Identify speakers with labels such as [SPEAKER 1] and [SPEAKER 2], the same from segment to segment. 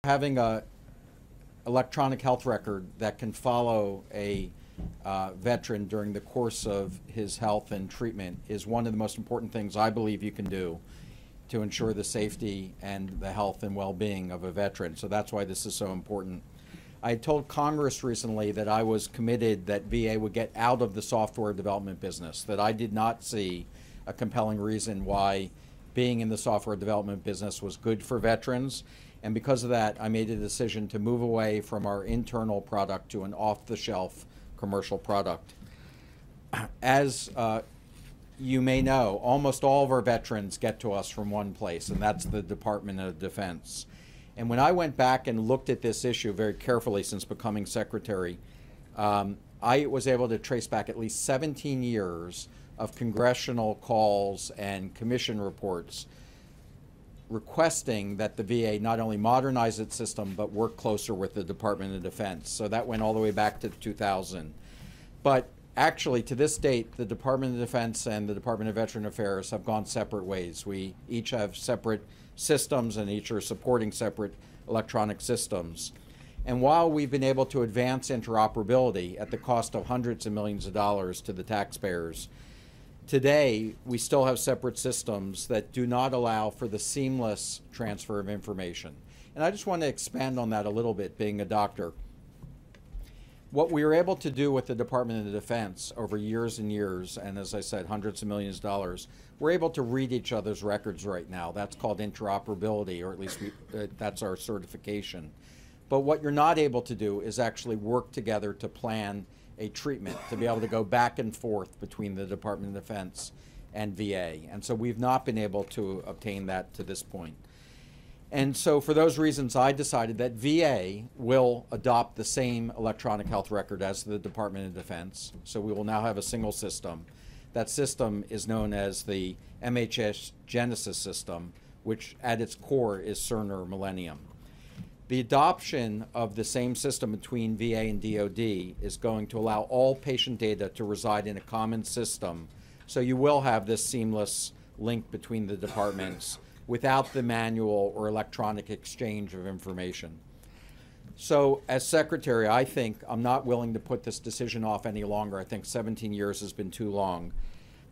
[SPEAKER 1] Having a electronic health record that can follow a veteran during the course of his health and treatment is one of the most important things I believe you can do to ensure the safety and the health and well-being of a veteran. So that's why this is so important. I told Congress recently that I was committed that VA would get out of the software development business, that I did not see a compelling reason why being in the software development business was good for veterans. And because of that, I made a decision to move away from our internal product to an off-the-shelf commercial product. As you may know, almost all of our veterans get to us from one place, and that's the Department of Defense. And when I went back and looked at this issue very carefully since becoming secretary, I was able to trace back at least 17 years of congressional calls and commission reports requesting that the VA not only modernize its system, but work closer with the Department of Defense. So that went all the way back to 2000. But actually, to this date, the Department of Defense and the Department of Veteran Affairs have gone separate ways. We each have separate systems and each are supporting separate electronic systems. And while we've been able to advance interoperability at the cost of hundreds of millions of dollars to the taxpayers, today we still have separate systems that do not allow for the seamless transfer of information. And I just want to expand on that a little bit, being a doctor. What we were able to do with the Department of Defense over years and years, and as I said, hundreds of millions of dollars, we're able to read each other's records right now. That's called interoperability, or at least that's our certification. But what you're not able to do is actually work together to plan a treatment, to be able to go back and forth between the Department of Defense and VA. And so we've not been able to obtain that to this point. And so for those reasons, I decided that VA will adopt the same electronic health record as the Department of Defense. So we will now have a single system. That system is known as the MHS Genesis system, which at its core is Cerner Millennium. The adoption of the same system between VA and DoD is going to allow all patient data to reside in a common system. So you will have this seamless link between the departments without the manual or electronic exchange of information. So as secretary, I think I'm not willing to put this decision off any longer. I think 17 years has been too long.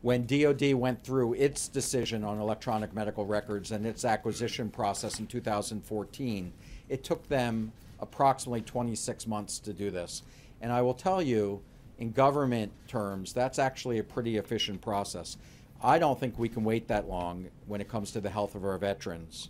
[SPEAKER 1] When DoD went through its decision on electronic medical records and its acquisition process in 2014, it took them approximately 26 months to do this. And I will tell you, in government terms, that's actually a pretty efficient process. I don't think we can wait that long when it comes to the health of our veterans.